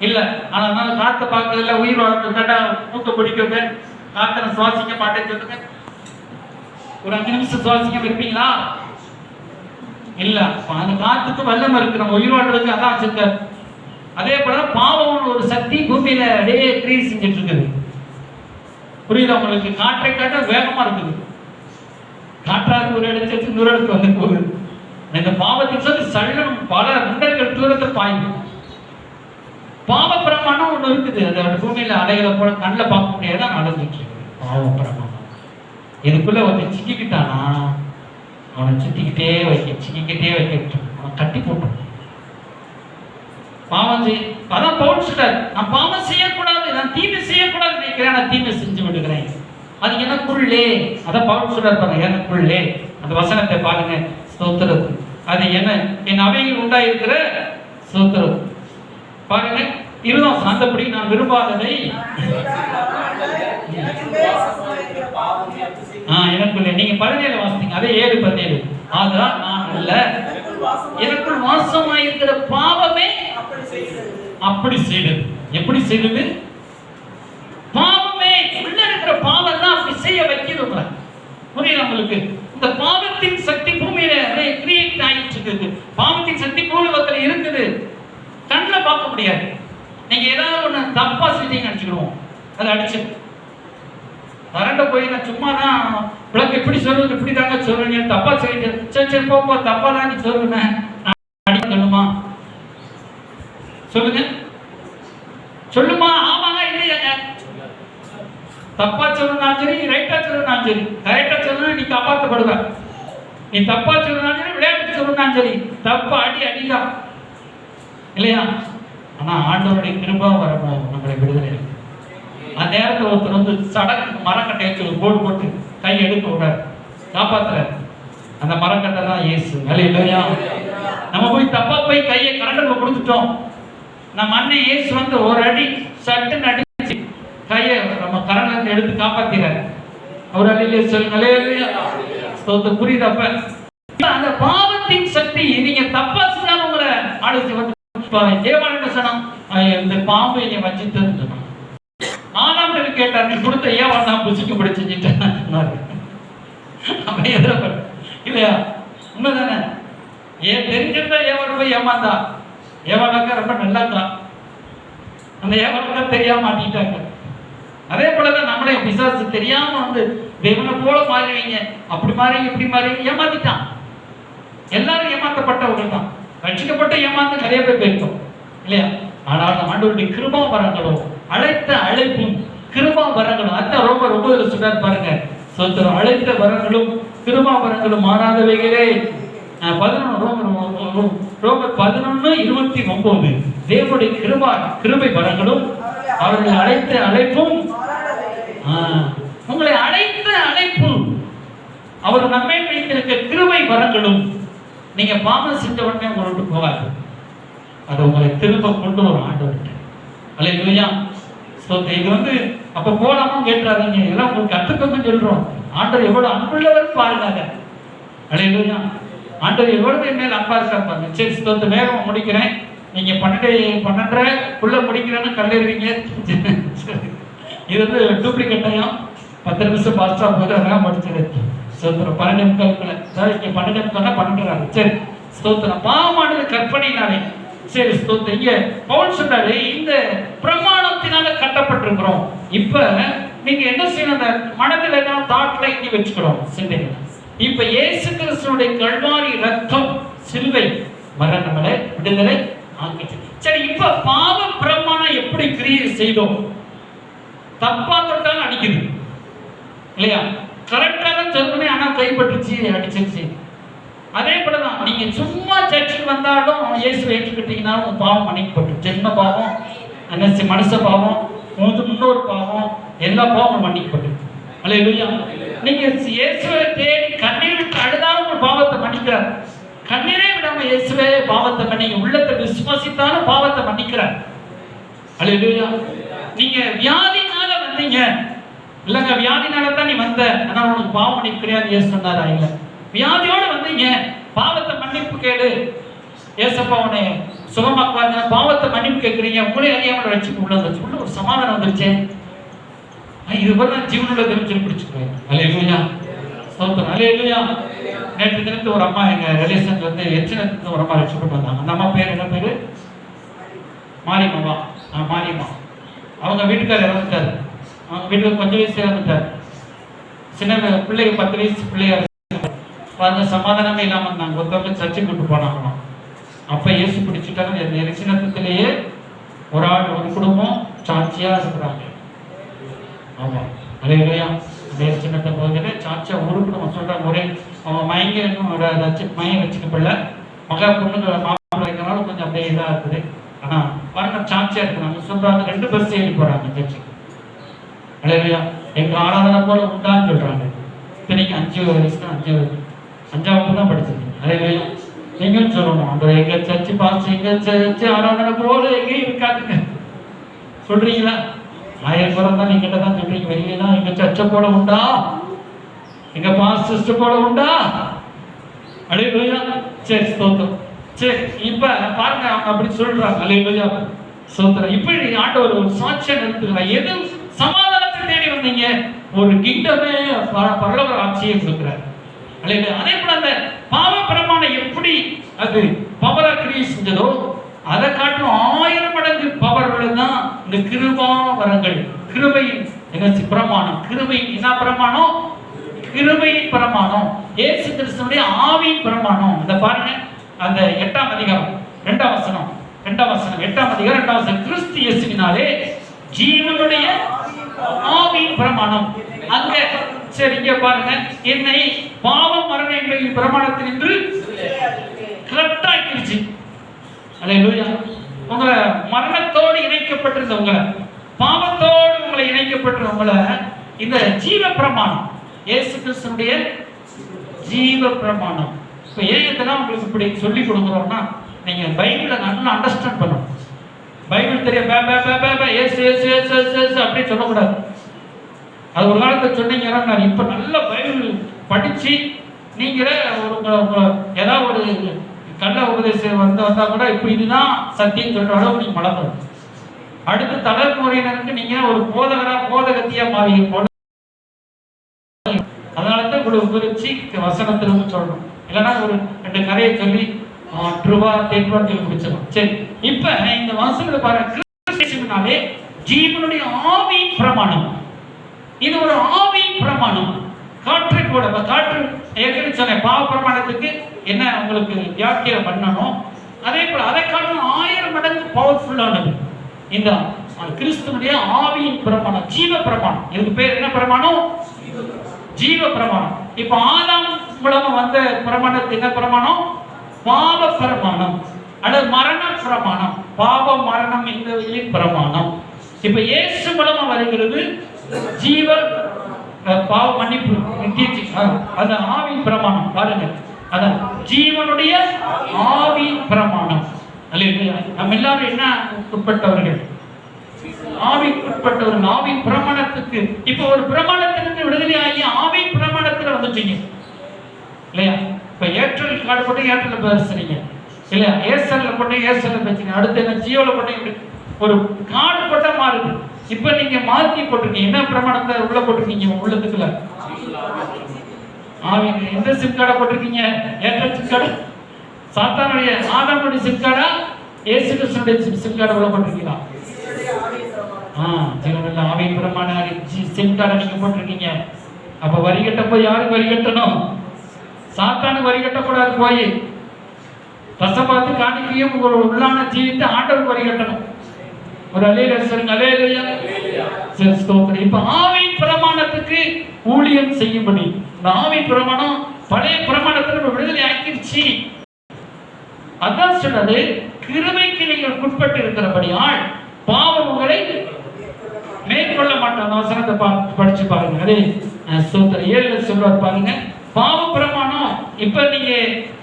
இல்ல. அதனால காத்த பார்க்கறதுல உயிர் வாழ்க்கை கேட்டா மூக்க பிடிக்குங்க, காத்த சுவாசிக்க மாட்டேன்னு சொல்லுங்க. ஒரு 5 நிமிஷம் சுவாசிக்க வைப்பீங்களா? இல்ல. அந்த காத்துக்கு வல்லமை இருக்கு, நம்ம உயிர் வாழ்றதுக்கு அதான் வச்சிருக்காரு. அதே போல பாவம் ஒரு சக்தி பூமியில அப்படியே கிரியை செஞ்சுட்டு இருக்குது. புரியுதா உங்களுக்கு? காற்றை காட்ட வேகமா இருக்குது. காற்றாக ஒரு இடத்துல இன்னொரு இடத்துக்கு வந்து போகுது. இந்த பாவத்தின் சொல்லி சள்ளம் பல முண்டர்கள் தூரத்தில் பாயும். பாவ பிரமாணம் ஒண்ணு இருக்குது, அந்த பூமியில அலைகளை போல கண்ணில் பார்க்க முடியாதான் நடந்துட்டு இருக்கு பாவ பிரமாணம். இதுக்குள்ள ஒருத்தர் சிக்கிக்கிட்டானா அவனை சுத்திக்கிட்டே சிக்கிக்கிட்டே வைக்க அவனை கட்டி போட்டு பாவம் செய். அதான் பவுல் சொல்றார், நான் பாவம் செய்யக்கூடாது, நான் தீமை செய்யக்கூடாது நினைக்கிறேன், நான் தீமை செஞ்சு விடுகிறேன். அது எனக்குள்ளே. அதான் பவுல் சொல்றார் பாருங்க, எனக்குள்ளே. அந்த வசனத்தை பாருங்க. ஸ்தோத்திரம். அது என்ன? என் அவையில் உண்டாயிருக்கிற ஸ்தோத்திரம் பாருங்க. இருதம் சாந்தபடி நான் விரும்பாததை எனக்குள்ளே. நீங்க 17 வாசித்தீங்க, அதே 7:17. அதான் நான் அல்ல, எனக்குள் வாசமாயிருக்கிற பாவமே அப்படி செய்தது. எப்படி செய்தது? பாவமே உள்ள இருக்கிற பாவம் தான் அப்படி செய்ய வைக்கிறது. புரியுது உங்களுக்கு? இந்த பாவத்தின் சக்தி பூமியில கிரியேட் ஆயிட்டு இருக்குது. பாவத்தின் சக்தி பூமி மக்கள் இருக்குது, கண்ணில் பார்க்க முடியாது. நீங்க ஏதாவது ஒண்ணு தப்பா செஞ்சீங்கன்னு நினைச்சுக்கிடுவோம், அதை அடிச்சு கரண்ட போய் நான் சும்மா தான் பிளக் எப்படி சொல்றது, இப்படி தாங்க சொல்றீங்க, தப்பா செய்யுங்க, சரி சரி போ தப்பா தான் நீ சொல்லுவேன் அடிக்கணுமா? சொல்லுங்க, சொல்லுமா? ஆமாங்க இல்லையாங்க? தப்பா சொல்லணும் சரி, ரைட்டா சொல்லணும் சரி. கரெக்டா சொல்லணும் நீ காப்பாற்றப்படுவ, நீ தப்பா சொல்லணும் சரி, விளையாட்டு சொல்லணும் சரி, தப்பா அடிதான் இல்லையா? ஆனா ஆண்டவருடைய கிருபை வரணும், நம்மளை விடுதலை. அந்த நேரத்தில் ஒருத்தர் வந்து சடக்கு மரக்கட்டையை சொல்லி போடு போட்டு கை எடுக்க விடாரு, காப்பாத்துறாரு. அந்த மரக்கட்டை தான் இயேசு. இல்லையா? நம்ம போய் தப்பா போய் கையை கரண்டல கொடுத்துட்டோம். நம்ம அண்ணன் இயேசு வந்து ஒரு அடி சட்டுன்னு அடிச்சு கையை நம்ம கரண்ட்ல எடுத்து காப்பாத்திறாரு. அவர் அலையிலே சொல்லுங்க. புரியுது? அப்ப அந்த பாவத்தின் சக்தி நீங்க தப்பா செஞ்சாலும் உங்களை ஆலோசி வந்து ஏவாளன் சொன்னான், இந்த பாம்பு என்னை வஞ்சித்ததுன்னு சொன்னான். ஆனாம் கேட்டார், நீ கொடுத்த ஏவாள் நான் புசிக்கும்படி செஞ்சுட்டேன் இல்லையா? உண்மைதானே? தெரிஞ்சிருந்தா ஏவாள் போய் ஏமாந்தா. ஏவாளுக்கா ரொம்ப நல்லாக்கா, அந்த ஏவாளுக்கா தெரியாம மாட்டிட்டாங்க. அதே போலதான் நம்மளே பிசாசு தெரியாம வந்து தேவனை போல மாறிவீங்க, அப்படி மாறி இப்படி மாறி ஏமாத்திட்டான். எல்லாரும் ஏமாற்றப்பட்டவர்கள் தான், ரட்சிக்கப்பட்ட ஏமாந்து நிறைய பேர் போயிருக்கோம் இல்லையா? ஆனால் ஆண்டவருடைய கிருபா வரங்களும் அழைத்த அழைப்பும் கிருபா வரங்களும், அந்த ரோமர் 9 சொல்றார் பாருங்க. சோத்திரம். அழைத்த வரங்களும் கிருபா வரங்களும் மாறாதவைகளே. 11 ரோமர் 11:29 தேவனுடைய கிருபை வரங்களும் அவர்களை அழைத்த அழைப்பும், உங்களை அழைத்த அழைப்பும் அவர் நம்மை வைத்திருக்க கிருபை வரங்களும். நீங்க பாவம் செஞ்ச உடனே உங்களோட போகாது, அது உங்களை திரும்ப கொண்டு வரும் ஆண்டவர்கிட்ட. அல்லேலூயா. இது வந்து அப்ப போலாமா கேட்டுறாதீங்க, எல்லாம் உங்களுக்கு கற்றுக்கணும்னு சொல்றோம். ஆண்டவர் எவ்வளவு அன்புள்ளவர் பாருங்க. அல்லேலூயா. ஆண்டவர் எவ்வளவு மேல் அன்பா இருக்காரு. சரி, ஸ்தோத்திரம். வேகம் முடிக்கிறேன். நீங்க 12:30 முடிக்கிறேன்னு கல்லறிவீங்க. இது வந்து டூப்ளிகேட் டைம். 10 நிமிஷம் பாஸ்டா போது அதெல்லாம் முடிச்சது. ஸ்தோத்திரம். 12:45 இங்க 12:12. சரி, ஸ்தோத்திரம். பாவமானது கற்பனையினாலே. சரி, ஸ்தோத்திரம். இங்க பவுல் சொல்றாரு, இந்த பிரமாணத்தினால கட்டப்பட்டிருக்கிறோம். இப்ப நீங்க என்ன செய்யணும்? மனதில் எல்லாம் தாட்ல இங்கே வச்சுக்கணும், சிந்தையில. இப்ப இயேசு கிறிஸ்துவுடைய கல்வாரி ரத்தம் சிலுவை மரணங்களை விடுதலை ஆகிச்சு. சரி, இப்ப பாவ பிரமாணம் எப்படி கிரியை செய்தோம்? தப்பா தொட்டாலும் அடிக்குது இல்லையா? கரெக்டா தான் சொல்லணும், ஆனா கைப்பற்றுச்சு, அடிச்சிருச்சு. அதே போலதான் நீங்க சும்மா சர்ச்சுக்கு வந்தாலும் இயேசுவை ஏற்றுக்கிட்டீங்கன்னாலும் பாவம் மன்னிக்கப்பட்டு, ஜென்ம பாவம், மனுஷ பாவம், முன்னோர் பாவம், எல்லா பாவமும் மன்னிக்கப்பட்டு. அல்லேலூயா. நீங்க இயேசுவை தேடி கண்ணீர் விட்டு அழுதாலும் ஒரு பாவத்தை மன்னிக்கிறார். கண்ணீரே விடாம இயேசுவே பாவத்தை மன்னிங்க, உள்ளத்தை விசுவாசித்தாலும் பாவத்தை மன்னிக்கிறார். அல்லேலூயா. நீங்க வியாதினால வந்தீங்க இல்லங்க, வியாதினால தான் நீ வந்த, ஆனா உனக்கு பாவம் மன்னிப்பு கிடையாது இயேசு சொன்னாரா? இல்ல, வியாதியோட வந்தீங்க, பாவத்தை மன்னிப்பு கேளு, ஏசப்பா உன்னை சுகமாக்குவாங்க, பாவத்தை மன்னிப்பு கேட்குறீங்க, உங்களே அறியாமல் ரட்சிப்பு உள்ள வந்துச்சு, உள்ள ஒரு சமாதானம் வந்துருச்சே. இது போல ஜீவனோட தெரிஞ்சு பிடிச்சிருக்கேன். அல்லேலூயா, ஸ்தோத்திரம், அல்லேலூயா. நேற்று தினத்து ஒரு அம்மா எங்க ரிலேஷன்ல இருந்து எச்சனத்துக்கு ஒரு அம்மா ரட்சிப்பட்டு வந்தாங்க. அந்த அம்மா பேர் என்ன பேரு? மாரியம்மா. மாரியம்மா. அவங்க வீட்டுக்காரர் இறந்துட்டாரு. அவங்க வீட்டுக்கு கொஞ்சம் வயசு இறந்துட்டாரு. சின்ன பிள்ளைங்க 10 வயசு பிள்ளையா அந்த சமாதானமே இல்லாம இருந்தாங்க. ஒருத்தவங்க சர்ச்சை கூட்டு போனாங்களாம். அப்ப இயேசு பிடிச்சிட்டாங்க. எரிசினத்திலேயே ஒரு ஆள், ஒரு குடும்பம் சாட்சியா இருக்கிறாங்க. ஆமா, அல்லேலூயா. சின்னத்தை போகுதுன்னு சாட்சியா ஒரு குடும்பம் சொல்றாங்க. ஒரே அவன் மயங்க வச்சுக்க பிள்ளை மகா பொண்ணுங்க மாப்பிள்ளை வைக்கிறனால கொஞ்சம் அப்படியே இதா இருக்குது. ஆனா பாருங்க சாட்சியா இருக்கிறாங்க. சொல்றாங்க 2 பஸ் ஏறி போறாங்க சர்ச்சுக்கு. அல்லேலூயா. எங்க ஆராதனை போல உண்டான்னு சொல்றாங்க. இத்தனைக்கு 5 வயசு தான், 5வது தான் படிச்சிருக்கீங்க. அல்லேலூயா. நீங்களும் சொல்லணும், அந்த எங்க சர்ச்சு பாஸ்டர் எங்க சர்ச்சு ஆராதனை போல எங்கேயும் இருக்காதுங்க சொல்றீங்களா? 1000 பேர் தான் நீங்க தான் சொல்றீங்க. வெளியெல்லாம் எங்க சர்ச்சை போல உண்டா, எங்க பாஸ்டர் போல உண்டா? அல்லேலூயா. சரி, ஸ்தோத்திரம். சரி, இப்ப பாருங்க அவங்க அப்படி சொல்றாங்க. அல்லேலூயா, ஸ்தோத்திரம். இப்படி ஆண்டவர் ஒரு சாட்சியா நிறுத்துகிறார். எது சமாதானத்தை தேடி வந்தீங்க, ஒரு கிங்டமே பரலோக ஆட்சியை கொடுக்கிறார். அல்லேலூயா. அதே போல அந்த பாவ பிரமாணம் எப்படி அது பவரா கிரியேட் செஞ்சதோ அதை காட்டும் 1000 மடங்கு பவர் தான் இந்த கிருபா வரங்கள். கிருபையின் என்ன பிரமாணம், கிருபையின் என்ன பிரமாணம்? கிருபையின் பிரமாணம், இயேசு கிறிஸ்துவினுடைய ஆவியின் பிரமாணம். இந்த பாருங்க, அந்த 8ஆம் அதிகாரம் 2ஆம் வசனம், 8ஆம் அதிகாரம் 2ஆம் வசனம், கிறிஸ்து இயேசுவினாலே ஜீவனுடைய ஆவியின் பிரமாணம். அங்க சரி, இங்க பாருங்க, என்னை பாவம் மரணம் என்ற பிரமாணத்தில் இன்று கரெக்டாக்கிருச்சு. அல்லேலூயா. உங்க மரணத்தோடு இணைக்கப்பட்டிருந்தவங்க, பாவத்தோடு உங்களை இணைக்கப்பட்டிருந்தவங்கள இந்த ஜீவ பிரமாணம், இயேசு கிறிஸ்துவினுடைய ஜீவ பிரமாணம். இப்போ இதெல்லாம் உங்களுக்கு இப்படி சொல்லி கொடுக்குறோம்னா நீங்க பைபிளை நல்லா அண்டர்ஸ்டாண்ட் பண்ணணும். பைபிள் தெரிய அப்படி சொல்லக்கூடாது. அது ஒரு காலத்தை சொன்னீங்கன்னா, நான் இப்ப நல்ல பைபிள் படிச்சு நீங்களே ஏதாவது ஒரு கள்ள உபதேசம் வந்தா கூட இப்ப இதுதான் சத்தியம் சொல்ற அளவு நீங்க வளர்க்கணும். அடுத்த தலைமுறையினருக்கு நீங்க ஒரு போதகத்தியா மாறி போல. அதனாலதான் உங்களுக்கு குறிச்சு வசனத்திலும் சொல்லணும். இல்லைன்னா ஒரு 2 கதையை சொல்லி ட்ரூவா தென்வான்னு முடிச்சிடலாம். சரி, இப்ப இந்த வசனத்தை பாருங்க, கிறிஸ்துவினாலே ஜீவனுடைய ஆவியின் பிரமாணம். இது ஒரு ஆவியின் பிரமாணம். காற்று கூட, காற்று ஏற்கனவே சொன்னேன், பாவ பிரமாணத்துக்கு என்ன உங்களுக்கு வியாக்கியம் பண்ணணும். அதே போல அதை காட்டும் 1000 மடங்கு பவர்ஃபுல்லானது இந்த கிறிஸ்துவனுடைய ஆவியின் பிரமாணம், ஜீவ பிரமாணம். இதுக்கு பேர் என்ன பிரமாணம்? ஜீவ பிரமாணம். இப்ப ஆதாம் மூலமா வந்த பிரமாணத்துக்கு என்ன பிரமாணம்? பாவ பிரமாணம் அல்லது மரண பிரமாணம். பாவம் மரணம் என்கிற பிரமாணம். இப்ப இயேசு மூலமா வருகிறது ஜீவ பாவ மன்னிப்பு, அது ஆவியின் பிரமாணம். பாருங்க, அதான் ஜீவனுடைய ஆவியின் பிரமாணம். அல்லேலூயா. நம்ம எல்லாரும் என்ன உட்பட்டவர்கள்? ஆவிக்கு உட்பட்டவர்கள். ஆவியின் பிரமாணத்துக்கு இப்ப ஒரு பிரமாணத்திலிருந்து விடுதலை ஆகி ஆவியின் பிரமாணத்துல வந்துட்டீங்க இல்லையா? இப்ப ஏற்றல் கார்டு போட்டு ஏற்றல் பேசுறீங்க இல்லையா? ஏசல்ல போட்டு ஏசல்ல பேசுறீங்க. அடுத்து என்ன ஜியோல போட்டு ஒரு கார்டு போட்டா மாறுது. இப்ப நீங்க மாத்தி போட்டிருக்கீங்க. என்ன பிரமாணத்தை உள்ள போட்டிருக்கீங்க? உள்ளதுக்குள்ள ஆவின் எந்த சிம் கார்டை போட்டிருக்கீங்க? ஏற்றல் சிம் கார்டு, சாத்தானுடைய ஆதாமுடைய சிம் கார்டா, இயேசு கிறிஸ்துவினுடைய சிம் கார்டை உள்ள போட்டிருக்கீங்களா? ஜீவனுள்ள ஆவியின் பிரமாண சிம் கார்டை நீங்க போட்டிருக்கீங்க. அப்ப வரி கட்டப்போ யாருக்கு வரி கட்டணும்? சாத்தானுக்கு வரி கட்டக்கூடாது. போய் பசப்பாத்து காணிக்கையும் ஒரு உள்ளான ஜீவித்து ஆண்டவருக்கு வரி கட்டணும். ஒரு அல்லேலூயா சொல்லுங்க. அல்லேலூயா. சரி, ஸ்தோத்திரம். இப்ப ஆவியின் பிரமாணத்துக்கு ஊழியம் செய்யும்படி இந்த ஆவியின் பிரமாணம் பழைய பிரமாணத்துல விடுதலை ஆக்கிருச்சு. அதான் சொன்னது, கிருபைக்கு நீங்கள் உட்பட்டு இருக்கிறபடியால் பாவம் உங்களை மேற்கொள்ள மாட்டாங்க. வசனத்தை படிச்சு பாருங்க. அதே ஸ்தோத்திரம் 7 சொல்வார் பாருங்க. பாவ பிரமாணம் இப்ப நீங்க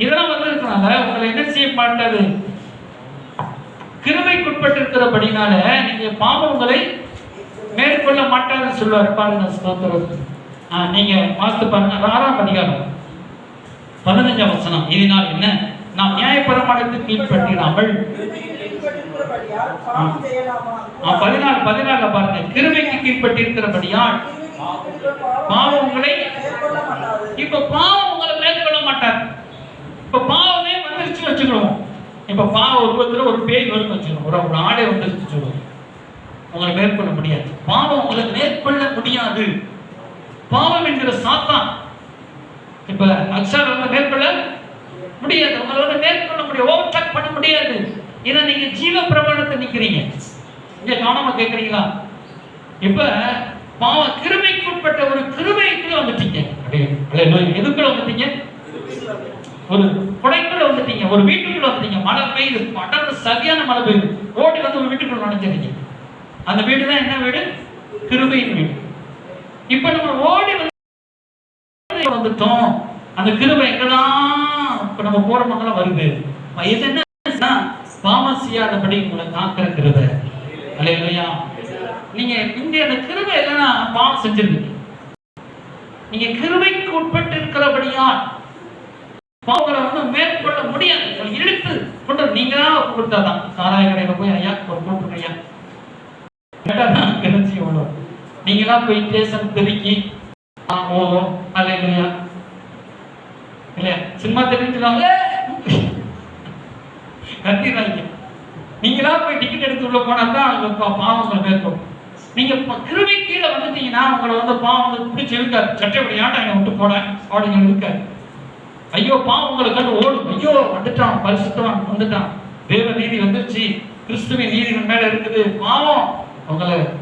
இதெல்லாம் வந்திருக்கனால உங்களை என்ன செய்ய மாட்டாது? கிருபைக்குட்பட்டு இருக்கிறபடினால நீங்க பாவம் உங்களை மேற்கொள்ள மாட்டாதுன்னு சொல்லுவார் பாருங்க. ஸ்தோத்திரம். நீங்க வாசித்து பாருங்க. 6ஆம் அதிகாரம் 15ஆம் வசனம். இதனால் என்ன? நாம் நியாயப்பிரமாணத்துக்கு கீழ்ப்பட்டிராமல் 14 பாருங்க, கிருபைக்கு கீழ்ப்பட்டிருக்கிறபடியால் பாவம் உங்களை, இப்ப பாவம் உங்களை மேற்கொள்ள மாட்டார். இப்ப பாவமே வந்துருச்சு வச்சுக்கிறோம். இப்ப பாவ உருவத்துல ஒரு பேய் வரும் வச்சுக்கிறோம், ஒரு ஆடை வந்துருச்சு சொல்லுவோம், உங்களை மேற்கொள்ள முடியாது. பாவம் உங்களை மேற்கொள்ள முடியாது. பாவம் என்கிற சாத்தான் இப்ப அக்ஷர் வந்து மேற்கொள்ள முடியாது, உங்களோட மேற்கொள்ள முடியாது, ஓவர்டேக் பண்ண முடியாது. ஏன்னா நீங்க ஜீவ பிரமாணத்தை நிக்கிறீங்க. இங்க கவனமா கேட்கறீங்களா? இப்ப பாவ கிருபைக்கு உட்பட்ட ஒரு கிருபைக்குள்ள வந்துட்டீங்க. எதுக்குள்ள வந்துட்டீங்க? ஒரு குடைக்குள்ள வந்துட்டீங்க, ஒரு வீட்டுக்குள்ள வந்துட்டீங்க. மழை பெய்யுது, அடர்ந்து சரியான மழை பெய்யுது, ஓடி வந்து ஒரு வீட்டுக்குள்ள நுழைஞ்சிருக்கீங்க. அந்த வீடு தான் என்ன வீடு? கிருபையின் வீடு. இப்ப நம்ம ஓடி வந்துட்டோம். அந்த கிருபை எங்கதான் இப்ப நம்ம போற மக்களும் வருது. இது என்ன? பாவம் செய்யாதபடி உங்களை காக்கிற கிருபை. அல்லேலூயா. நீங்க இங்க அந்த கிருபை இல்லைன்னா பாவம் செஞ்சிருக்கீங்க. நீங்க கிருபைக்கு உட்பட்டு இருக்கிறபடியால் பாவங்களை வந்து மேற்கொள்ள முடியாது. இழுத்து கொண்டு நீங்களா கொடுத்தாதான். சாராய கடையில போய் ஐயா ஒரு கூப்பிட்டு ஐயா கிணச்சி எவ்வளவு நீங்களா போய் ஸ்டேஷன் பெருக்கி ஓ அல்லேலூயா இல்லையா, சினிமா தெரிஞ்சுவாங்க கத்திடுறாங்க. நீங்களா போய் டிக்கெட் எடுத்து உள்ள போனா தான் அங்க பாவங்களை மேற்கொள்ளும். நீங்க கிருபை கீழே வந்துட்டீங்கன்னா உங்களை வந்து பாவம் பிடிச்சி இருக்காது. சட்டைப்படி ஆட்டை என்னை விட்டு போட அப்படிங்க இருக்காது. ஐயோ பாவம் உங்களை கண்டு ஓடும். ஐயோ வந்துட்டான், பரிசுத்தவான் வந்துட்டான், தேவ நீதி வந்துருச்சு, கிறிஸ்துவின் நீதி மேல இருக்குது. பாவம் உங்களை